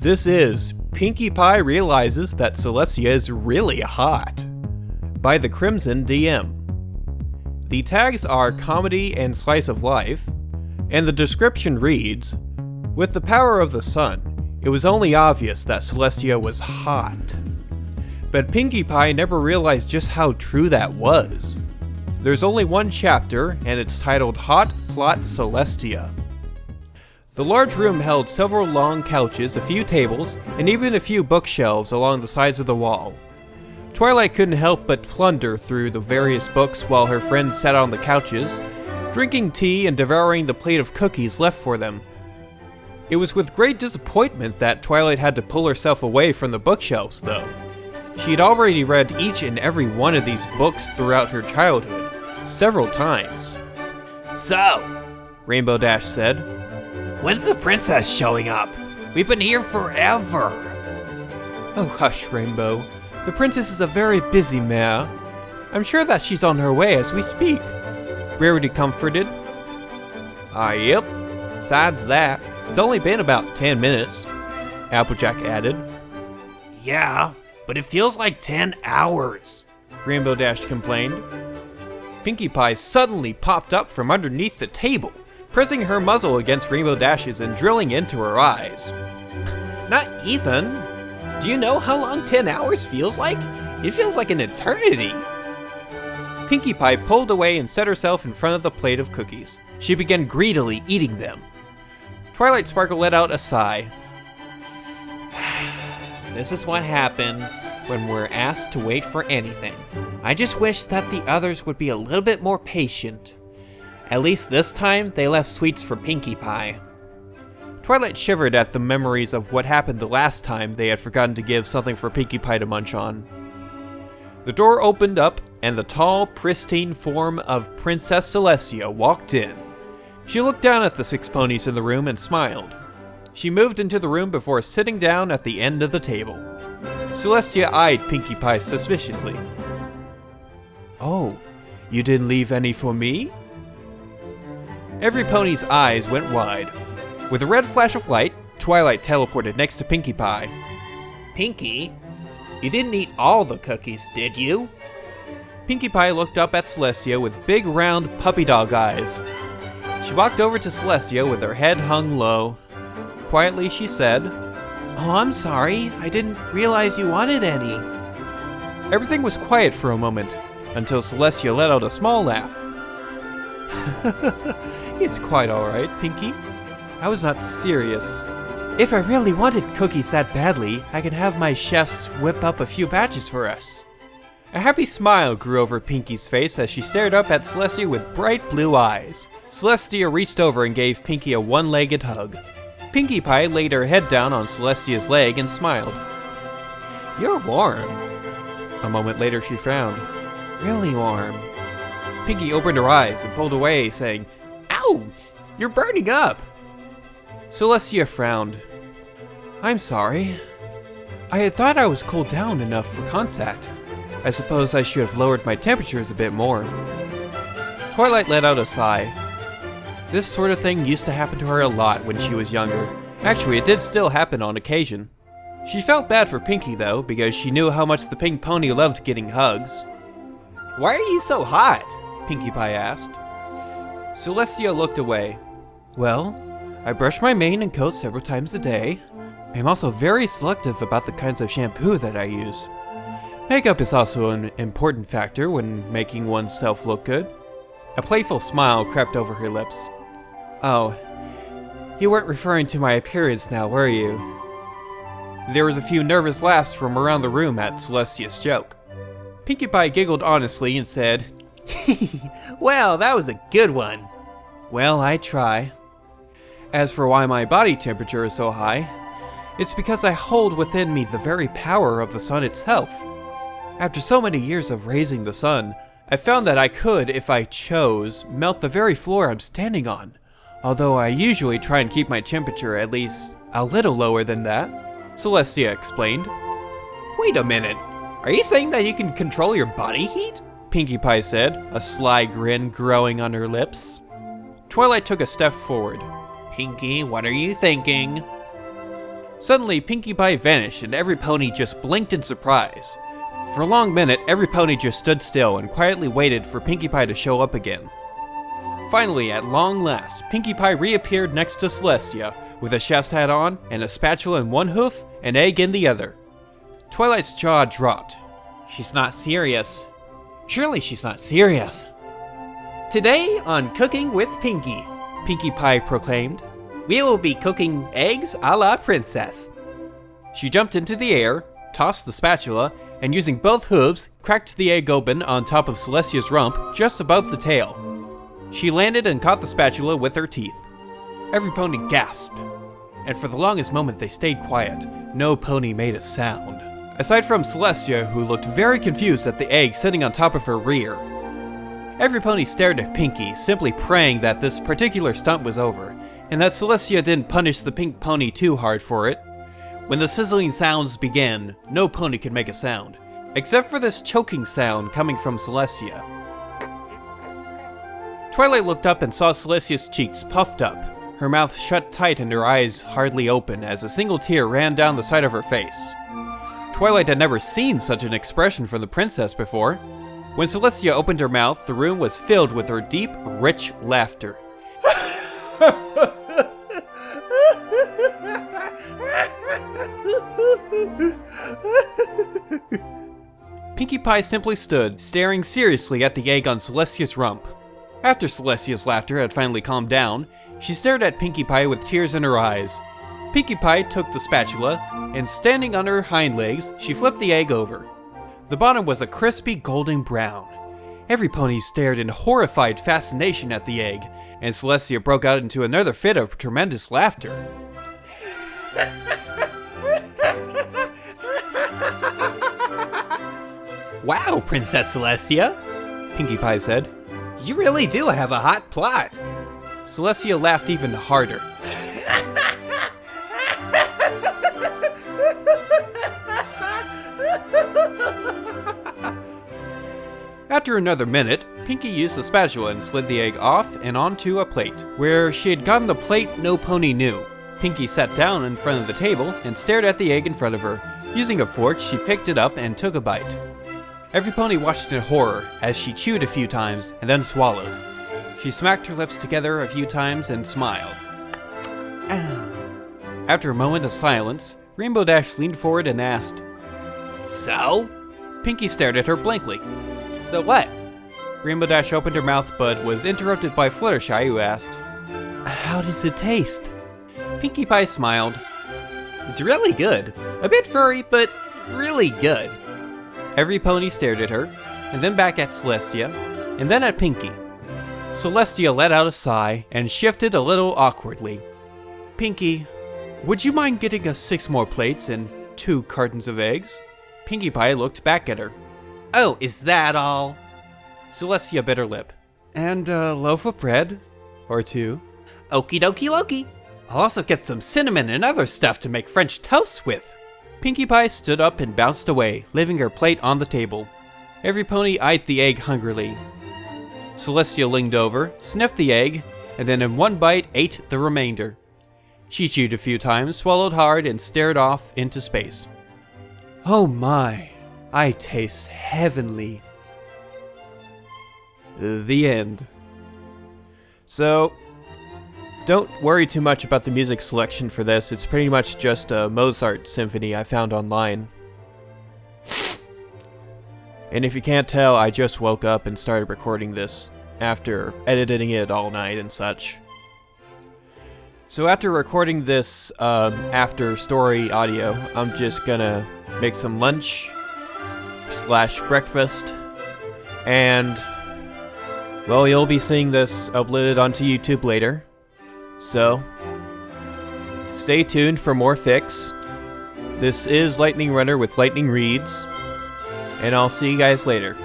This is Pinkie Pie Realizes That Celestia is Really Hot by the Crimson DM. The tags are comedy and slice of life, and the description reads, "With the power of the sun, it was only obvious that Celestia was hot." But Pinkie Pie never realized just how true that was. There's only one chapter, and it's titled Hot Plot Celestia. The large room held several long couches, a few tables, and even a few bookshelves along the sides of the wall. Twilight couldn't help but plunder through the various books while her friends sat on the couches, drinking tea and devouring the plate of cookies left for them. It was with great disappointment that Twilight had to pull herself away from the bookshelves, though. She had already read each and every one of these books throughout her childhood, several times. "So," Rainbow Dash said, "when's the princess showing up? We've been here forever." "Oh hush, Rainbow. The princess is a very busy mare. I'm sure that she's on her way as we speak," Rarity comforted. Yep. Besides that, it's only been about 10 minutes, Applejack added. "Yeah, but it feels like 10 hours, Rainbow Dash complained. Pinkie Pie suddenly popped up from underneath the table, pressing her muzzle against Rainbow Dash's and drilling into her eyes. "Not even. Do you know how long 10 hours feels like? It feels like an eternity." Pinkie Pie pulled away and set herself in front of the plate of cookies. She began greedily eating them. Twilight Sparkle let out a sigh. "This is what happens when we're asked to wait for anything. I just wish that the others would be a little bit more patient. At least this time, they left sweets for Pinkie Pie." Twilight shivered at the memories of what happened the last time they had forgotten to give something for Pinkie Pie to munch on. The door opened up, and the tall, pristine form of Princess Celestia walked in. She looked down at the 6 ponies in the room and smiled. She moved into the room before sitting down at the end of the table. Celestia eyed Pinkie Pie suspiciously. "Oh, you didn't leave any for me?" Every pony's eyes went wide. With a red flash of light, Twilight teleported next to Pinkie Pie. "Pinkie, you didn't eat all the cookies, did you?" Pinkie Pie looked up at Celestia with big round puppy dog eyes. She walked over to Celestia with her head hung low. Quietly she said, "Oh, I'm sorry. I didn't realize you wanted any." Everything was quiet for a moment, until Celestia let out a small laugh. "It's quite alright, Pinkie. I was not serious. If I really wanted cookies that badly, I can have my chefs whip up a few batches for us." A happy smile grew over Pinkie's face as she stared up at Celestia with bright blue eyes. Celestia reached over and gave Pinkie a one-legged hug. Pinkie Pie laid her head down on Celestia's leg and smiled. "You're warm." A moment later she frowned. "Really warm." Pinkie opened her eyes and pulled away, saying, "Ow! You're burning up!" Celestia frowned. "I'm sorry. I had thought I was cooled down enough for contact. I suppose I should have lowered my temperatures a bit more." Twilight let out a sigh. This sort of thing used to happen to her a lot when she was younger. Actually, it did still happen on occasion. She felt bad for Pinkie, though, because she knew how much the pink pony loved getting hugs. "Why are you so hot?" Pinkie Pie asked. Celestia looked away. "Well, I brush my mane and coat several times a day. I'm also very selective about the kinds of shampoo that I use. Makeup is also an important factor when making oneself look good." A playful smile crept over her lips. "Oh, you weren't referring to my appearance now, were you?" There was a few nervous laughs from around the room at Celestia's joke. Pinkie Pie giggled honestly and said, "Well, that was a good one." "Well, I try. As for why my body temperature is so high, it's because I hold within me the very power of the sun itself. After so many years of raising the sun, I found that I could, if I chose, melt the very floor I'm standing on, although I usually try and keep my temperature at least a little lower than that," Celestia explained. "Wait a minute. Are you saying that you can control your body heat?" Pinkie Pie said, a sly grin growing on her lips. Twilight took a step forward. "Pinkie, what are you thinking?" Suddenly, Pinkie Pie vanished and every pony just blinked in surprise. For a long minute, every pony just stood still and quietly waited for Pinkie Pie to show up again. Finally, at long last, Pinkie Pie reappeared next to Celestia, with a chef's hat on, and a spatula in one hoof, and egg in the other. Twilight's jaw dropped. She's not serious. Surely she's not serious. Today on Cooking with Pinkie, Pinkie Pie proclaimed. we will be cooking eggs a la princess. She jumped into the air, tossed the spatula, and using both hooves, cracked the egg open on top of Celestia's rump, just above the tail. She landed and caught the spatula with her teeth. Every pony gasped, and for the longest moment they stayed quiet. No pony made a sound. Aside from Celestia, who looked very confused at the egg sitting on top of her rear. Every pony stared at Pinkie, simply praying that this particular stunt was over, and that Celestia didn't punish the pink pony too hard for it. When the sizzling sounds began, no pony could make a sound, except for this choking sound coming from Celestia. Twilight looked up and saw Celestia's cheeks puffed up, her mouth shut tight and her eyes hardly open as a single tear ran down the side of her face. Twilight had never seen such an expression from the princess before. When Celestia opened her mouth, the room was filled with her deep, rich laughter. Pinkie Pie simply stood, staring seriously at the egg on Celestia's rump. After Celestia's laughter had finally calmed down, she stared at Pinkie Pie with tears in her eyes. Pinkie Pie took the spatula, and standing on her hind legs, she flipped the egg over. The bottom was a crispy golden brown. Every pony stared in horrified fascination at the egg, and Celestia broke out into another fit of tremendous laughter. Wow, Princess Celestia, Pinkie Pie said. You really do have a hot plot. Celestia laughed even harder. After another minute, Pinkie used the spatula and slid the egg off and onto a plate. Where she had gotten the plate, no pony knew. Pinkie sat down in front of the table and stared at the egg in front of her. Using a fork, she picked it up and took a bite. Every pony watched in horror as she chewed a few times and then swallowed. She smacked her lips together a few times and smiled. After a moment of silence, Rainbow Dash leaned forward and asked, So? Pinkie stared at her blankly. So what? Rainbow Dash opened her mouth but was interrupted by Fluttershy, who asked, How does it taste? Pinkie Pie smiled. It's really good. A bit furry, but really good. Every pony stared at her, and then back at Celestia, and then at Pinkie. Celestia let out a sigh and shifted a little awkwardly. Pinkie, would you mind getting us 6 more plates and 2 cartons of eggs? Pinkie Pie looked back at her. Oh, is that all? Celestia bit her lip. And a loaf of bread? Or 2. Okie dokie Loki. I'll also get some cinnamon and other stuff to make French toast with. Pinkie Pie stood up and bounced away, leaving her plate on the table. Every pony eyed the egg hungrily. Celestia leaned over, sniffed the egg, and then in one bite ate the remainder. She chewed a few times, swallowed hard, and stared off into space. Oh my, I taste heavenly. The end. So, don't worry too much about the music selection for this. It's pretty much just a Mozart symphony I found online. And if you can't tell, I just woke up and started recording this after editing it all night and such. So after recording this after story audio, I'm just gonna make some lunch / breakfast, and well, you'll be seeing this uploaded onto YouTube later. So, stay tuned for more fics. This is Lightning Runner with Lightning Reads, and I'll see you guys later.